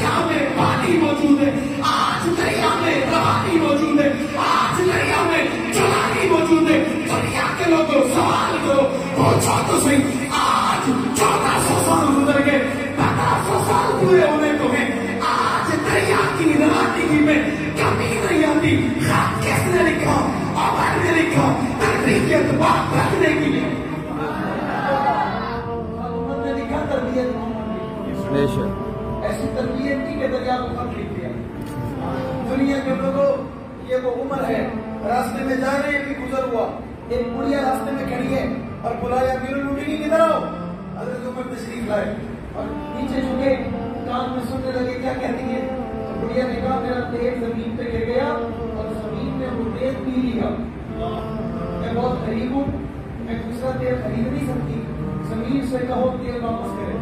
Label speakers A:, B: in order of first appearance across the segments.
A: دریا میں پانی موجود ہے، آج دریا میں روانی موجود ہے، آج دریا میں چلانی موجود ہے. دنیا کے لوگوں سوال کرو، پوچھو تو صحیح، آج 1400 سال گزر گئے، 1500 سال پورے ہونے کو ہیں، آج دریا کی روانگی میں کمی نہیں آتی. خط کس نے لکھا؟ عمر نے لکھا، تربیت بات رکھنے کے لیے. عمر نے لکھا تربیت ایسی تربیت کی کہ دریا کو خط لکھ دیا. دنیا کے لوگوں یہ وہ عمر ہے، راستے میں جا رہے ہیں کہ گزر ہوا، ایک بڑھیا راستے میں کھڑی ہے اور بلایا امیر المومنین ادھر آؤ. حضرت عمر تشریف لائے اور نیچے جھکے کان میں سننے لگے کیا کہتی ہے. تو بڑھیا نے کہا میرا تیل زمین پہ گر گیا اور زمین نے وہ تیل پی لیا. میں بہت غریب ہوں، میں دوسرا تیل خرید نہیں سکتی، زمین سے کہو تیل واپس کرے.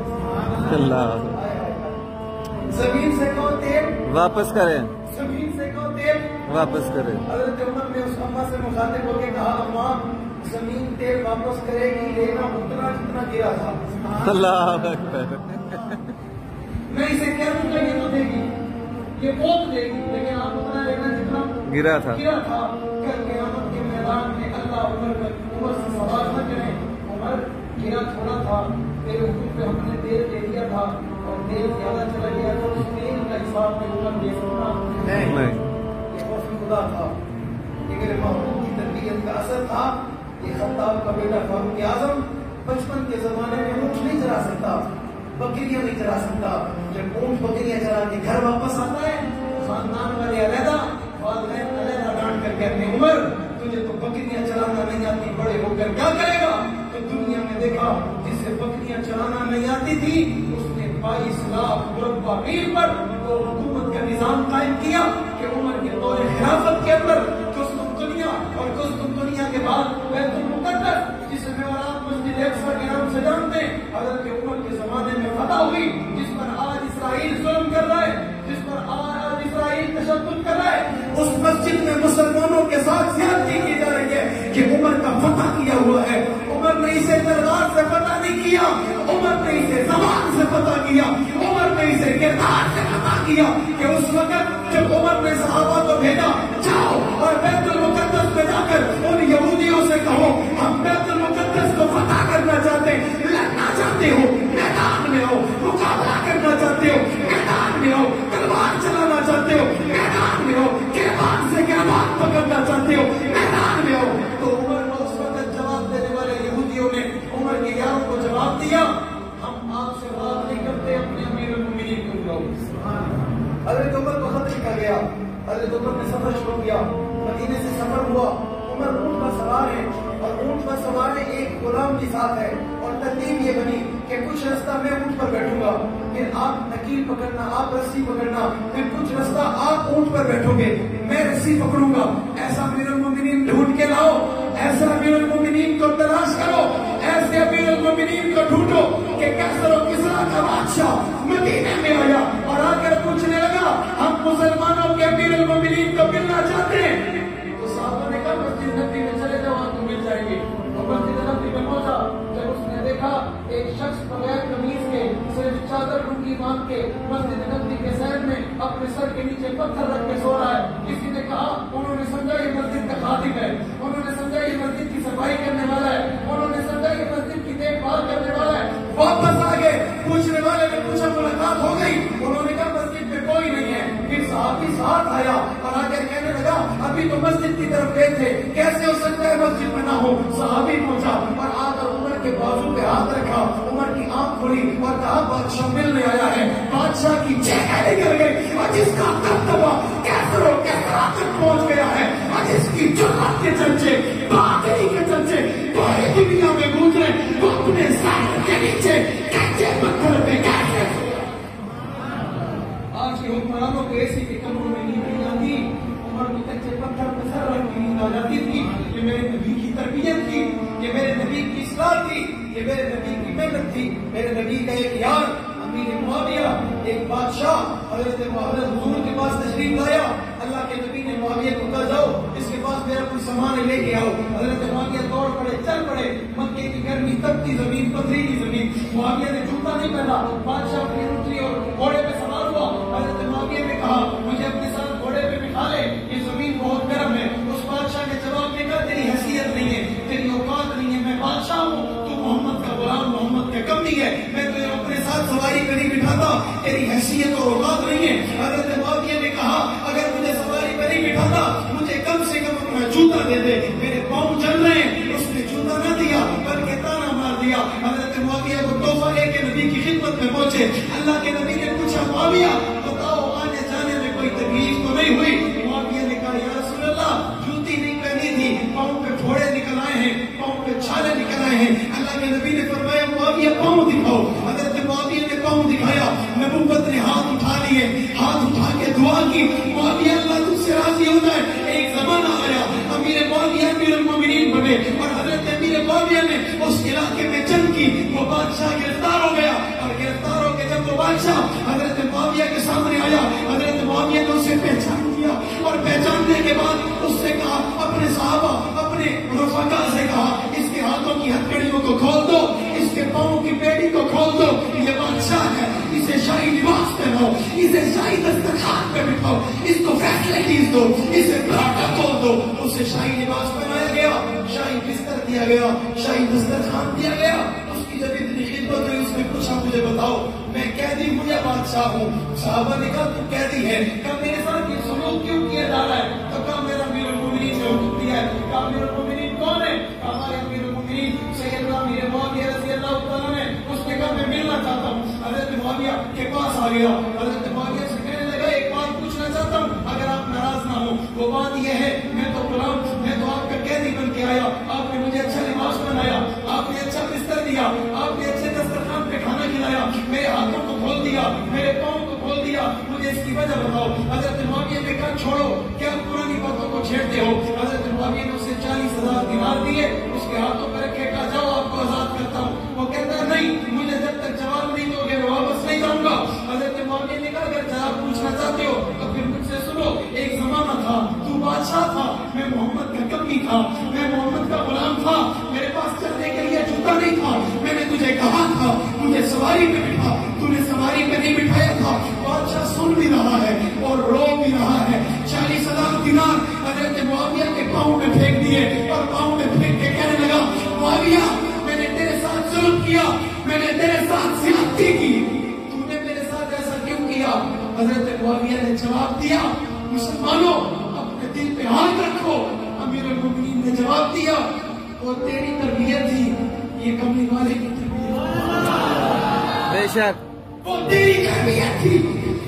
A: زمین سے کہو تیل
B: واپس کریں،
A: زمین سے کہو تیل
B: واپس کریں.
A: حضرت عمر نے اس اماں سے مخاطب ہو کے کہا اماں زمین تیل واپس کرے گی، لینا اتنا جتنا گرا تھا.
B: اللہ اکبر.
A: میں اسے کہہ دوں گا یہ تو دے گی، یہ بہت دے گی، لیکن آپ اتنا لینا جتنا
B: گرا تھا.
A: کل قیامت کے میدان میں اللہ عمر سے سوال نہ کرے عمر گرا تھوڑا تھا، تیرے حکم پہ ہم نے تیل دے دیا تھا اور تیل زیادہ چلا گیا تو اس تیل کا حساب میں عمر دے سکتا نہیں. یہ خوف خدا تھا، یہ میرے محبوب کی تربیت کا اثر تھا. یہ خطاب کا بیٹا فاروق اعظم بچپن کے زمانے میں اونٹ نہیں چلا سکتا، بکریاں نہیں چلا سکتا. جب اونٹ بکریاں چلا کے گھر واپس آتا ہے خاندان والے علیحدہ، والدین علیحدہ ڈانٹ کر کہتے ہیں عمر تجھے تو بکریاں چلانا نہیں آتی، بڑے ہو کر کیا کرے گا. تو دنیا میں دیکھا جسے بکریاں چلانا نہیں آتی تھی اس نے 22 لاکھ مربع میل پر وہ حکومت کا نظام قائم کیا کہ عمر کے دور خلافت کے اندر قسطنطنیہ اور قسطنطنیہ کے بعد بیت المقدس جسے میں اور آپ مسجد اقصی کے نام سے جانتے ہیں، حضرت عمر کے زمانے میں فتح ہوئی، جس پر آج اسرائیل ظلم کر رہا ہے، جس پر آج اسرائیل تشدد کر رہا ہے. اس مسجد میں مسلمانوں کے ساتھ زیادتی کی جا رہی ہے کہ عمر کا فتح کیا ہوا ہے. عمر نے اسے تلوار سے فتح نہیں کیا، عمر نے اسے زبان سے فتح کیا، عمر نے اسے کردار سے فتح کیا. کہ اس وقت جب عمر نے صحابہ کو بھیجا جاؤ اور بیت المقدس میں جا کر ان یہودیوں سے کہو ہم بیت المقدس کو فتح کرنا چاہتے ہیں، لڑنا چاہتے ہو میدان میں ہو، مقابلہ کرنا چاہتے ہو میدان میں ہو، تلوار چلانا چاہتے ہو میدان میں ہو، گربان سے گربان پکڑنا چاہتے ہو میدان میں ہو. تو عمر کو اس وقت جواب دینے والے یہودیوں نے عمر کے یاروں کو جواب دیا ہم آپ سے بات نہیں کرتے، اپنے امیر المومنین کو بلاؤ. حضرت عمر کو خط لکھا گیا، حضرت عمر نے سفر شروع کیا، مدینے سے سفر ہوا. عمر اونٹ پر سوار ہے اور اونٹ پر سوار ہے ایک غلام کے ساتھ ہے اور ترتیب یہ بنی کہ کچھ رستہ میں اونٹ پر بیٹھوں گا، پھر آپ نکیل پکڑنا، آپ رسی پکڑنا، پھر کچھ رستہ آپ اونٹ پر بیٹھو گے، میں رسی پکڑوں گا. ایسا امیر المومنین ڈھونڈ کے لاؤ، ایسا امیر المومنین کو تلاش کرو، ایسے امیر المومنین کو ڈھونڈو کہ کیسر و کسریٰ کا بادشاہ مدینے میں آیا اور آ کر پوچھنے لگا ہم مسلمانوں کے امیر المومنین کو ملنا چاہتے ہیں. تو صحابہ نے کہا مسجد نبی میں چلے جاؤ آپ کو مل جائیں گے. اور مسجد نبی میں پہنچا، جب اس نے دیکھا ایک شخص بغیر قمیض کے صرف چادر لنگی باندھ کے مسجد نبی کے سائڈ میں اپنے سر کے نیچے پتھر رکھ کے سو رہا ہے. کسی نے کہا، انہوں نے سمجھا یہ مسجد کا خادم ہے، انہوں نے سمجھا یہ مسجد کی صفائی کرنے والا ہے، انہوں نے سمجھا یہ مسجد کی دیکھ بھال کرنے والا ہے. واپس آ گئے، پوچھنے والے نے پوچھا ملاقات ہو گئی، انہوں نے کہا مسجد میں کوئی نہیں ہے. پھر صحابی ساتھ آیا اور آ کر کہنے لگا ابھی تو مسجد کی طرف گئے تھے، کیسے ہو سکتا ہے مسجد میں نہ ہو. صحابی پہنچا اور آ کر عمر کے بازو پہ ہاتھ رکھا، عمر کی آنکھ کھلی اور کہا بادشاہ ملنے آیا ہے. بادشاہ کی چہرہ نکل گئی اور جس کا دبدبا کیسر و کسریٰ تک پہنچ گیا ہے اور جس کی جرأت کے چرچے، بہادری کے چرچے پوری دنیا میں گونج رہے، وہ اپنے سر کے نیچے کچے پتھر پہ گئے. آج کے حکمرانوں کو ایسی کہ کمروں میں نیند نہیں آتی، عمر کو کچے پتھر پہ سر رکھ کے نیند آ جاتی تھی. یہ میرے نبی کی تربیت تھی، یہ میرے نبی کی اصلاح تھی، یہ میرے نبی کی محنت تھی. میرے نبی کا ایک یار امیر معاویہ، ایک بادشاہ حضرت حضور کے پاس تشریف لایا. اللہ کے نبی نے معاویہ کو کہا جاؤ اس کے پاس میرا کوئی سامان لے کے آؤ. حضرت معاویہ دوڑ پڑے، چل پڑے. مکے کی گرمی تپتی زمین، پتھریلی زمین. معاویہ نے جوتا نہیں پہنا، بادشاہ اپنی اونٹنی اور گھوڑے پہ سوار ہوا. تیری حیثیت اور اوقات نہیں ہے. حضرت معاویہ نے کہا اگر مجھے سواری پہ نہیں بٹھاتا مجھے کم سے کم اپنا جوتا دے دے, میرے پاؤں جل رہے ہیں. اس نے جوتا نہ دیا بلکہ تانا مار دیا. حضرت معاویہ کو تحفہ لے کے نبی کی خدمت میں پہنچے. اللہ کے نبی نے پوچھا معاویہ بتاؤ آنے جانے میں کوئی تکلیف تو نہیں ہوئی؟ معاویہ نے کہا یا رسول اللہ جوتی نہیں پہنی تھی, پاؤں پہ پھوڑے نکل آئے ہیں, پاؤں پہ چھالے نکل آئے ہیں. اللہ کے نبی نے فرمایا معاویہ پاؤں دکھاؤ. حضرت معاویہ نے پاؤں دکھایا. نبوت نے ہاتھ اٹھا لیے, ہاتھ اٹھا کے دعا کی معاویہ اللہ تجھ سے راضی ہو جائے. ایک زمانہ آیا امیر معاویہ امیر المومنین بنے اور حضرت امیر معاویہ نے اس علاقے میں جنگ کی. وہ بادشاہ گرفتار ہو گیا اور گرفتار ہو کے جب وہ بادشاہ حضرت معاویہ کے سامنے آیا حضرت معاویہ نے اسے پہچان لیا اور پہچاننے کے بعد اس سے کہا اپنے صحابہ اپنے رفقا سے کہا اس کے ہاتھوں کی ہتھکڑیوں کو کھول دو, اس کے پاؤں کی بیڑی کو کھول دو, یہ بادشاہ ہے, اسے شاہی لباس پہناؤ, اسے شاہی دسترخوان پہ بٹھاؤ, اس کو فیسلٹیز دو, اسے پراٹا کھول دو. اسے شاہی لباس پہنایا گیا, شاہی بستر دیا گیا, شاہی دسترخوان دیا گیا. اس کی جب اتنی خدمت ہوئی اس نے پوچھا مجھے بتاؤ میں قیدی ہوں یا بادشاہ ہوں؟ صحابہ نے کہا تو قیدی ہے. کہا میرے ساتھ یہ سلوک کیوں کیا جا رہا ہے؟ تو کہا میرا امیر المومنین نے حکم دیا ہے. کہا امیر المومنین کون ہے؟ کہا ہمارے امیر المومنین سیدنا امیر معاویہ رضی اللہ تعالیٰ نے. اس نے کہا میں ملنا چاہتا ہوں. حضرت معاویہ کے پاس آ گیا. حضرت معاویہ سے کہنے لگا ایک بات پوچھنا چاہتا ہوں اگر آپ ناراض نہ ہوں. وہ بات یہ ہے میں تو غلام, میں تو آپ کا قیدی بن کے آیا, آپ نے مجھے اچھا لباس بنایا, آپ نے اچھا بستر دیا, آپ نے اچھے دسترخوان پہ کھانا کھلایا, میرے ہاتھوں کو کھول دیا, میرے پاؤں کو کھول دیا, مجھے اس کی وجہ بتاؤ. حضرت معاویہ نے کہا چھوڑو کیا پرانی باتوں کو چھیڑتے ہو. حضرت معاویہ نے اسے 40,000 دینار دیے, اس کے ہاتھوں پہ رکھے, کہا جاؤ آپ کو آزاد کرتا ہوں. وہ کہتا ہے نہیں مجھے جب تک جواب نہیں دو گے میں واپس نہیں جاؤں گا. حضرت معاویہ نے کہا اگر جواب پوچھنا چاہتے ہو تو پھر مجھ سے سنو. ایک زمانہ تھا تو بادشاہ تھا, میں محمد کا کمی تھا, میں محمد کا غلام تھا, میرے پاس چلنے کے لیے جوتا نہیں تھا. میں نے تجھے کہا تھا مجھے سواری پہ بٹھا, تو نے سواری پہ نہیں بٹھایا تھا. بادشاہ سن بھی رہا ہے اور رو بھی رہا ہے. 40,000 دینار حضرت معاویہ کے پاؤں میں پھینک دیے اور پاؤں میں پھینک کے کہنے لگا معاویہ میں نے تیرے ساتھ ظلم کیا, میں نے تیرے ساتھ زیادتی کی, تو نے میرے ساتھ ایسا کیوں کیا؟ حضرت معاویہ نے جواب دیا مسلمانوں اپنے دل پہ ہاتھ رکھو. امیر المومنین نے جواب دیا وہ تیری تربیت تھی, یہ کملی والے کی تربیت,
B: بے شک
A: وہ تیری تربیت تھی,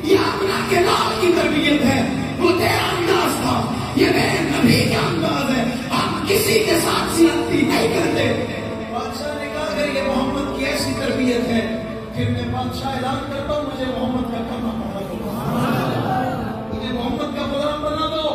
A: یہ اپنا کے لال کی تربیت ہے, وہ تیرا انداز تھا, یہ میرے نبی کا انداز ہے. ہم کسی کے ساتھ زیادتی نہیں کرتے. بادشاہ نے کہا اگر یہ محمد کی ایسی تربیت ہے پھر میں بادشاہ اعلان کرتا ہوں مجھے محمد کا کلمہ پڑھا دو, مجھے محمد کا غلام بنا دو,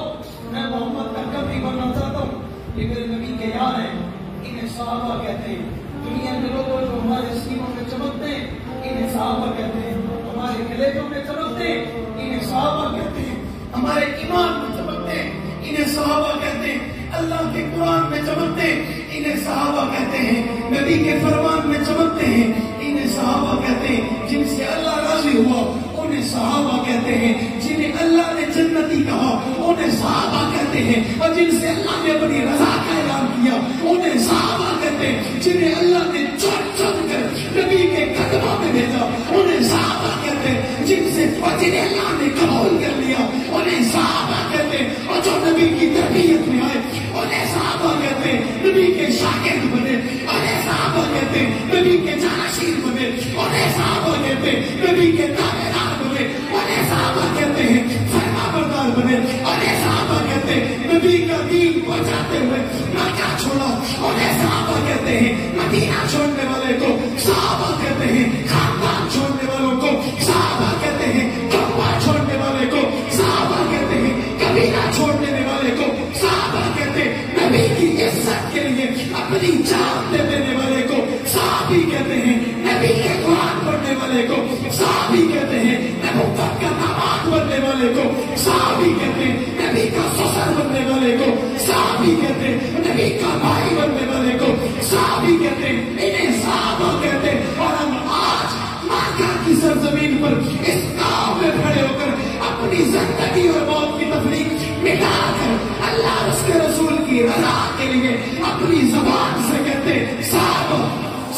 A: میں محمد کا کمی بننا چاہتا ہوں. یہ میرے نبی کے یار ہیں, انہیں صحابہ کہتے ہیں. دنیا میں لوگوں جو ہمارے سینوں میں چمکتے ہیں انہیں صحابہ کہتے ہیں, ہمارے کلیجوں میں چمکتے ہیں انہیں صحابہ کہتے ہیں, ہمارے ایمان میں چمکتے ہیں انہیں صحابہ کہتے ہیں, اللہ کے قرآن میں چمکتے ہیں انہیں صحابہ کہتے ہیں, نبی کے فرمان میں چمکتے ہیں انہیں صحابہ کہتے ہیں. جن سے اللہ راضی ہوا انہیں صحابہ کہتے ہیں, جنہیں اللہ نے جنتی کہا انہیں صحابہ کہتے ہیں, اور جن سے اللہ نے اپنی رضا کا اعلان کیا انہیں صحابہ کہتے ہیں, جنہیں اللہ نے چن چن کر نبی کے قدموں میں بھیجا انہیں صحابہ کہتے ہیں, جنہیں اللہ نے قبول کر لیا انہیں صحابہ کہتے ہیں, اور جو نبی کی تربیت میں آئے انہیں صحابہ کہتے ہیں, نبی کے شاگرد بنے انہیں صحابہ کہتے ہیں, نبی کے جانشین بنے انہیں صحابہ کہتے ہیں, نبی کے تابعدار بنے انہیں صحابہ کہتے ہیں, فرمانبردار بنے انہیں صحابہ کہتے ہیں, نبی کا دین پہنچاتے ہوئے مکہ چھوڑا انہیں صحابہ کہتے ہیں, مدینہ چھوڑنے والے کو صحابہ کہتے ہیں, خاندان چھوڑنے والوں کو صحابہ کہتے ہیں, کعبہ چھوڑنے والے کو صحابہ کہتے ہیں, قبیلہ چھوڑنے والے کو صحابہ کہتے ہیں, نبی کی عزت کے لیے اپنی جان دے دینے والے کو صحابی کہتے ہیں, نبی کے قرآن پڑھنے والے کو صحابی کہتے ہیں, نبوت کا داماد بننے والے کو صحابی کہتے ہیں, نبی کا سسر بننے والے کو صحابی کہتے ہیں, نبی کا بھائی بننے والے کو صحابی کہتے ہیں, انہیں صحابہ کہتے ہیں. اور ہم آج مکہ کی سرزمین پر اس کام میں کھڑے ہو کر اپنی زندگی اور موت کی تفریق مٹا کر اللہ اس کے رسول کی رضا کے لیے اپنی زبان سے کہتے ہیں صحابہ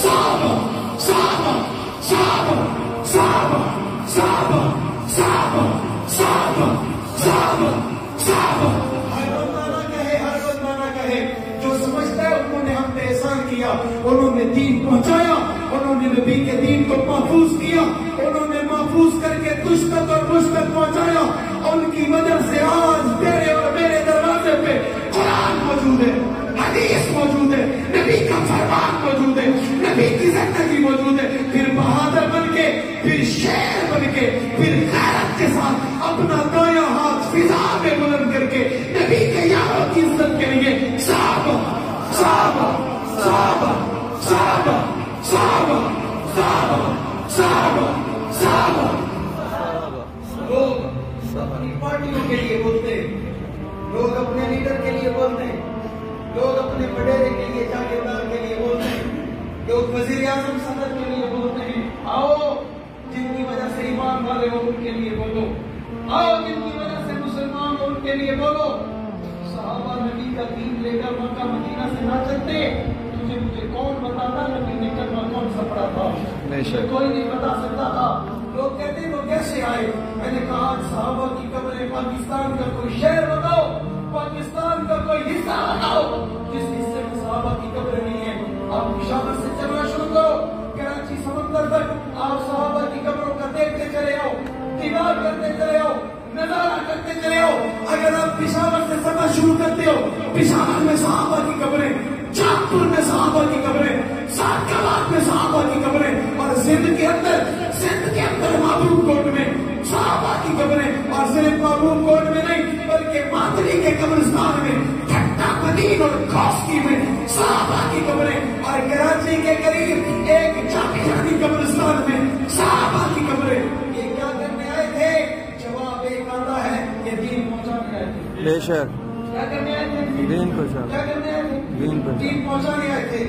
A: صحابہ صحابہ صحابہ صحابہ صحابہ صحابہ صحابہ صحابہ صحابہ ہر بندہ نہ کہے، ہر بندہ نہ کہے، جو سمجھتا ہے انہوں نے ہم پہ احسان کیا، انہوں نے دین پہنچایا، انہوں نے نبی کے دین کو محفوظ کیا، انہوں نے محفوظ کر کے تجھ تک اور مجھ تک پہنچایا، ان کی وجہ سے آج تیرے اور میرے دروازے پہ قرآن موجود ہے، حدیث موجود ہے، نبی کا فرمان موجود ہے، نبی کی زندگی موجود ہے۔ پھر بہادر بن کے، پھر شیر بن کے، پھر غیرت کے ساتھ اپنا دایاں ہاتھ فضا میں بلند کر کے نبی کے یاروں کی عزت کے لیے صحابہ صحابہ صحابہ صحابہ صحابہ صحابہ صحابہ صحابہ۔ لوگ اپنی پارٹیوں کے لیے بولتے ہیں، لوگ اپنے لیڈر کے لیے بولتے ہیں، لوگ اپنے وڈیرے کے لیے، جاگیردار کے لیے بولتے ہیں، لوگ وزیر اعظم صدر کے لیے بولتے ہیں۔ آؤ جن کی وجہ سے ایمان والے ہو ان کے لیے بولو، آؤ جن کی وجہ سے مسلمان ہو ان کے لیے بولو۔ صحابہ نبی کا دین لے کر مکہ مدینہ سے نہ چلتے، تجھے مجھے کون بتاتا نبی نے کلمہ کون سا پڑھا تھا؟ کوئی نہیں بتا سکتا تھا۔ لوگ کہتے ہیں وہ کیسے آئے؟ میں نے کہا آج صحابہ کی قبریں، پاکستان کا کوئی شہر بتاؤ، پاکستان کا کوئی حصہ بتاؤ جس حصے میں صحابہ کی قبریں نہیں ہیں۔ آپ پشاور سے چلنا شروع کرو، کراچی سمندر تک آپ صحابہ کی قبروں کا دیکھتے چلے آؤ، دیدار کرتے چلے آؤ، نظارہ کرتے چلے آؤ۔ اگر آپ پشاور سے سفر شروع کرتے ہو، پشاور میں صحابہ کی قبریں، جانپور میں صحابہ کی قبریں، ساتھ میں صحابہ کی قبریں، اور سندھ کے اندر محبوب کوٹ میں صحابہ کی قبریں، اور صرف محبوب کوٹ میں نہیں بلکہ ماتری کے قبرستان میں، ٹھٹا مدین اور کھوسکی میں صحابہ کی قبریں، اور کراچی کے قریب ایک جامی قبرستان میں صحابہ کی قبریں۔ یہ کیا کرنے آئے تھے؟ جواب ایک آتا ہے، یہ دین پہنچانے آئے تھے۔
B: بے شک
A: کیا کرنے آئے تھے؟
B: دین پہنچانے۔
A: کیا کرنے آئے تھے؟ دین پہنچانے آئے تھے۔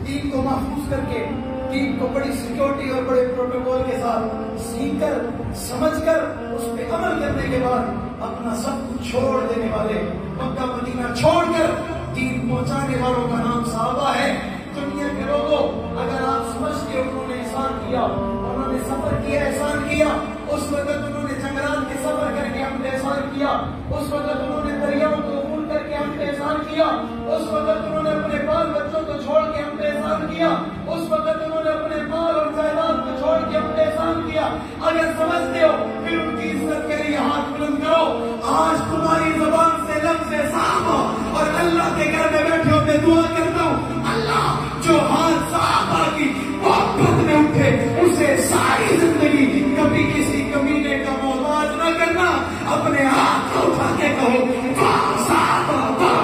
A: دین کو محفوظ کر کے، دین کو بڑی سیکیورٹی اور بڑے پروٹوکول کے ساتھ سیکھ کر، سمجھ کر، اس پہ عمل کرنے کے بعد اپنا سب کچھ چھوڑ دینے والے، مکہ مدینہ چھوڑ کر دین پہنچانے والوں کا نام صحابہ ہے۔ دنیا کے لوگوں، اگر آپ سمجھتے ہو انہوں نے احسان کیا، انہوں نے سفر کیا، احسان کیا، اس وقت انہوں نے جنگلات کے سفر کر کے ہم نے احسان کیا، اس وقت انہوں نے دریاؤں کو عبور کر کے ہم نے احسان کیا، اس وقت انہوں نے اپنے بال بچوں کو چھوڑ کے ہم نے احسان کیا، اس وقت انہوں نے اپنے مال اور جائیداد کو چھوڑ کے ہم نے احسان کیا۔ اگر سمجھتے ہو پھر ان کی عزت کے لیے ہاتھ بلند کرو۔ آج تمہاری زبان سے لفظ صحابہ اور اللہ کے گھر میں بیٹھے ہو میں دعا کرتا ہوں، اللہ جو ہاتھ صحابہ کی محبت میں اٹھے اسے ساری زندگی کبھی کسی کمینے کا محتاج نہ کرنا۔ اپنے ہاتھ کو اٹھا کے کہو واہ صحابہ، واہ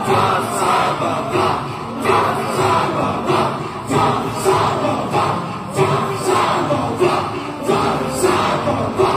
A: واہ صحابہ، واہ واہ صحابہ، واہ واہ صحابہ، واہ واہ صحابہ، واہ واہ صحابہ، واہ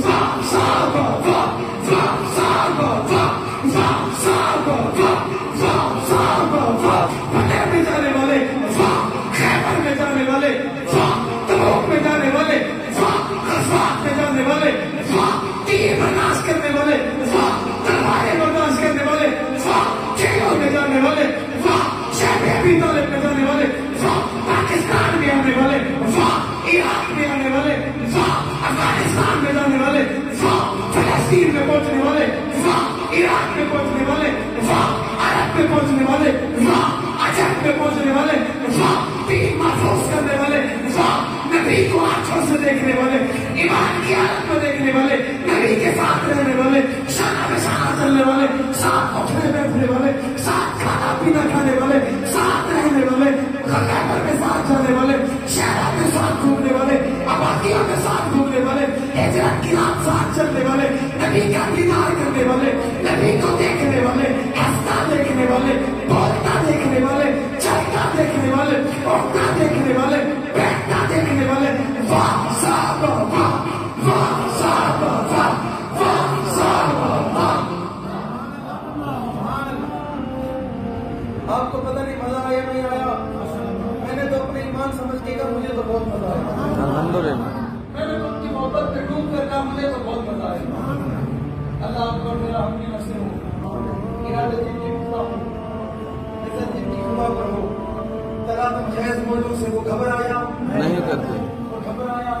A: واہ صحابہ، واہ واہ صحابہ، واہ واہ صحابہ، واہ واہ صحابہ، واہ فتح میں جانے والے، واہ خیبر میں جانے والے، واہ تبوک میں جانے والے، واہ غزوات میں جانے والے، واہ تیر برداشت کرنے والے، واہ تلواریں برداشت کرنے والے، واہ جیلوں میں جانے والے، واہ شہر ابی طالب میں جانے والے، واہ پاکستان میں آنے والے، واہ عراق میں آنے والے، واہ افغانستان میں جانے والے، واہ فلسطین میں پہنچنے والے، واہ عراق میں پہنچنے والے، واہ عرب میں پہنچنے والے، واہ عجب میں پہنچنے والے، واہ دین محفوظ کرنے والے، واہ نبی کو آنکھوں سے دیکھنے والے، ایمان کی حالت میں دیکھنے والے، نبی کے ساتھ رہنے والے، شانہ بہ شانہ چلنے والے، ساتھ اٹھنے بیٹھنے والے، ساتھ کھانا پینا کھانے والے، ساتھ رہنے والے، خیبر کے ساتھ جانے والے، شہروں کے ساتھ گھومنے والے، آبادیوں کے ساتھ گھومنے والے، ہجرت کی رات ساتھ چلنے والے، نبی کا دیدار کرنے والے، نبی کو دیکھنے والے، ہنستا دیکھنے والے، بولتا دیکھنے والے، چلتا دیکھنے والے، اٹھتا دیکھنے والے، بیٹھتا دیکھنے والے، واہ صحابہ، واہ واہ صحابہ، واہ واہ صحابہ، واہ۔ آپ کو پتہ نہیں مزہ آیا نہیں آیا؟ میں نے تو اپنے ایمان سمجھ کے کہا مجھے تو بہت مزہ آیا،
B: الحمدللہ۔
A: میں نے ان کی محبت میں ڈوب کر کہا مجھے تو بہت مزہ آیا۔ اللہ آپ کو میرا اپنی نفس ہو، ارادہ جن کی خدا ہو، عزت جن کی خدا پر ہو، تلاتم جہیز موجود سے وہ گھبرایا
B: نہیں کرتے،
A: وہ گھبرایا،